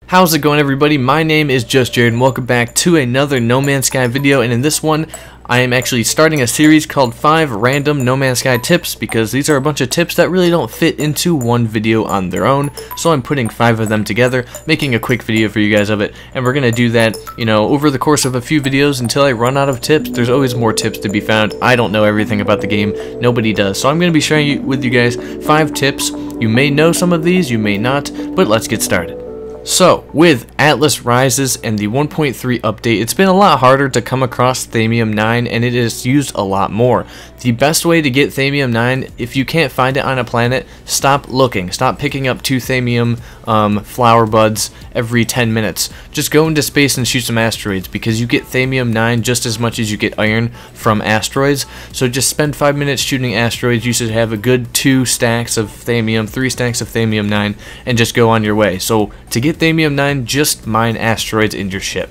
How's it going, everybody? My name is Just Jared and welcome back to another No Man's Sky video, and in this one I am actually starting a series called 5 Random No Man's Sky Tips, because these are a bunch of tips that really don't fit into one video on their own, so I'm putting 5 of them together, making a quick video for you guys of it, and we're going to do that, over the course of a few videos until I run out of tips. There's always more tips to be found. I don't know everything about the game, nobody does, so I'm going to be sharing with you guys 5 tips. You may know some of these, you may not, but let's get started. So, with Atlas Rises and the 1.3 update, it's been a lot harder to come across Thamium 9, and it is used a lot more. The best way to get Thamium 9, if you can't find it on a planet, stop looking. Stop picking up 2 Thamium flower buds every 10 minutes. Just go into space and shoot some asteroids, because you get Thamium 9 just as much as you get iron from asteroids. So just spend 5 minutes shooting asteroids. You should have a good 2 stacks of Thamium, 3 stacks of Thamium 9, and just go on your way. So to get Thamium 9, just mine asteroids in your ship.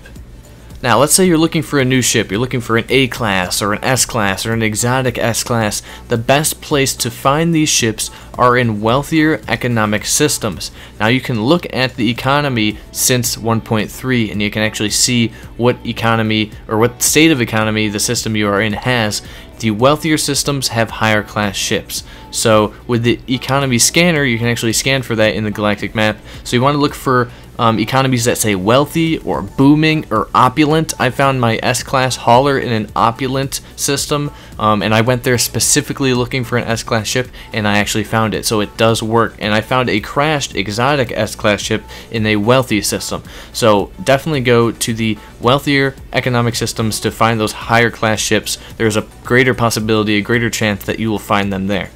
Now, let's say you're looking for a new ship, you're looking for an A-class or an S-class or an exotic S-class. The best place to find these ships are in wealthier economic systems. Now, you can look at the economy since 1.3 and you can actually see what economy or what state of economy the system you are in has. The wealthier systems have higher class ships. So with the economy scanner, you can actually scan for that in the galactic map. So you want to look for economies that say wealthy or booming or opulent. I found my S-class hauler in an opulent system, and I went there specifically looking for an S-class ship, and I actually found it. So it does work. And I found a crashed exotic S-class ship in a wealthy system. So definitely go to the wealthier economic systems to find those higher class ships. There's a greater possibility, a greater chance that you will find them there.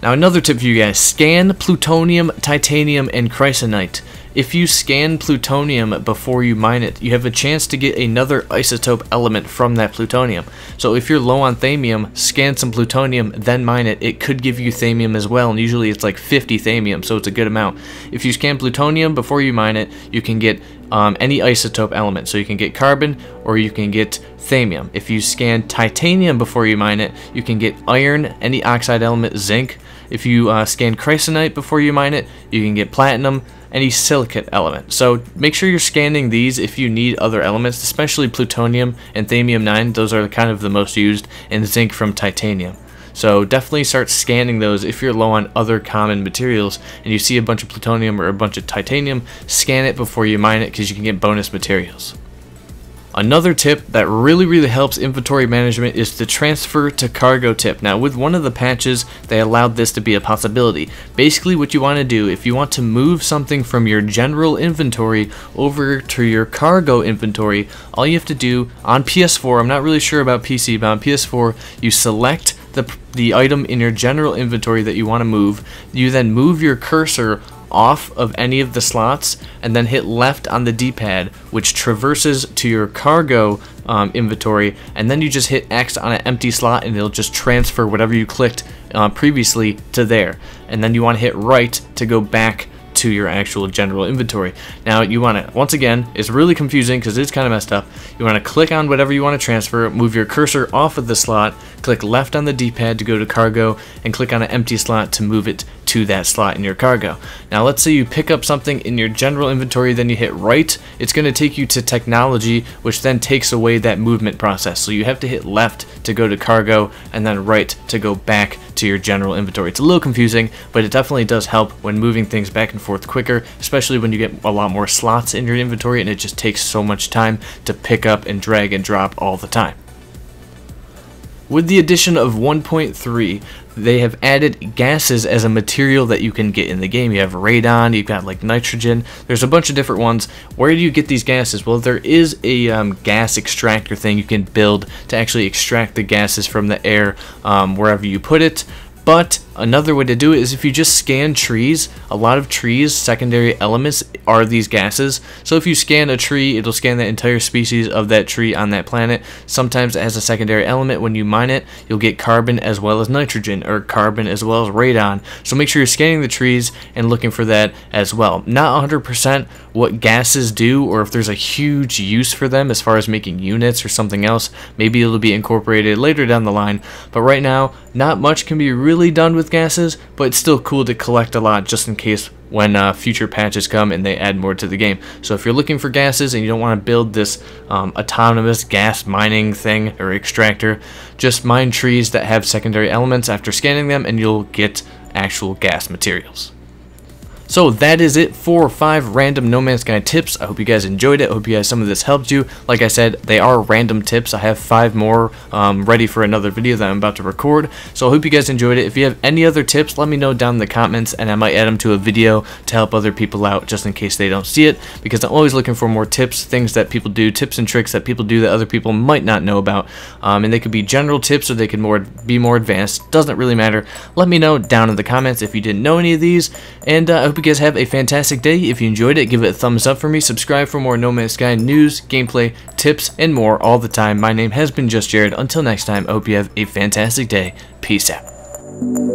Now, another tip for you guys: scan plutonium, titanium, and chrysanite. If you scan plutonium before you mine it, you have a chance to get another isotope element from that plutonium. So if you're low on Thamium, scan some plutonium, then mine it. It could give you Thamium as well, and usually it's like 50 Thamium, so it's a good amount. If you scan plutonium before you mine it, you can get any isotope element. So you can get carbon or you can get Thamium. If you scan titanium before you mine it, you can get iron, any oxide element, zinc. If you scan chrysanite before you mine it, you can get platinum, any silicate element. So make sure you're scanning these if you need other elements, especially plutonium and Thamium 9. Those are kind of the most used, and zinc from titanium. So definitely start scanning those if you're low on other common materials and you see a bunch of plutonium or a bunch of titanium. Scan it before you mine it, because you can get bonus materials. Another tip that really helps inventory management is the transfer to cargo tip. Now, with one of the patches, they allowed this to be a possibility. Basically, what you want to do, if you want to move something from your general inventory over to your cargo inventory, all you have to do on PS4, I'm not really sure about PC, but on PS4, you select the item in your general inventory that you want to move. You then move your cursor off of any of the slots and then hit left on the D-pad, which traverses to your cargo inventory, and then you just hit X on an empty slot and it'll just transfer whatever you clicked previously to there. And then you want to hit right to go back to your actual general inventory. Now you want to, once again, it's really confusing because it's kind of messed up. You want to click on whatever you want to transfer, move your cursor off of the slot, click left on the D-pad to go to cargo, and click on an empty slot to move it to that slot in your cargo. Now let's say you pick up something in your general inventory, then you hit right. It's going to take you to technology, which then takes away that movement process. So you have to hit left to go to cargo and then right to go back to your general inventory. It's a little confusing, but it definitely does help when moving things back and forth quicker, especially when you get a lot more slots in your inventory and it just takes so much time to pick up and drag and drop all the time. With the addition of 1.3, they have added gases as a material that you can get in the game. You have radon, you've got like nitrogen, there's a bunch of different ones. Where do you get these gases? Well, there is a gas extractor thing you can build to actually extract the gases from the air wherever you put it. But another way to do it is if you just scan trees. A lot of trees, secondary elements are these gases. So if you scan a tree, it'll scan the entire species of that tree on that planet. Sometimes it has a secondary element. When you mine it, you'll get carbon as well as nitrogen, or carbon as well as radon. So make sure you're scanning the trees and looking for that as well. Not 100% what gases do, or if there's a huge use for them as far as making units or something else. Maybe it'll be incorporated later down the line. But right now, not much can be really done with gases, but it's still cool to collect a lot just in case when future patches come and they add more to the game. So if you're looking for gases and you don't want to build this autonomous gas mining thing or extractor, just mine trees that have secondary elements after scanning them and you'll get actual gas materials. So that is it for 5 random No Man's Sky tips. I hope you guys enjoyed it. I hope you guys some of this helped you. Like I said, they are random tips. I have 5 more ready for another video that I'm about to record. So I hope you guys enjoyed it. If you have any other tips, let me know down in the comments, and I might add them to a video to help other people out just in case they don't see it, because I'm always looking for more tips, things that people do, tips and tricks that people do that other people might not know about. And they could be general tips or they could be more advanced. Doesn't really matter. Let me know down in the comments if you didn't know any of these, and I hope you guys have a fantastic day. If you enjoyed it, give it a thumbs up for me. Subscribe for more No Man's Sky news, gameplay, tips, and more all the time. My name has been Just Jared. Until next time, I hope you have a fantastic day. Peace out.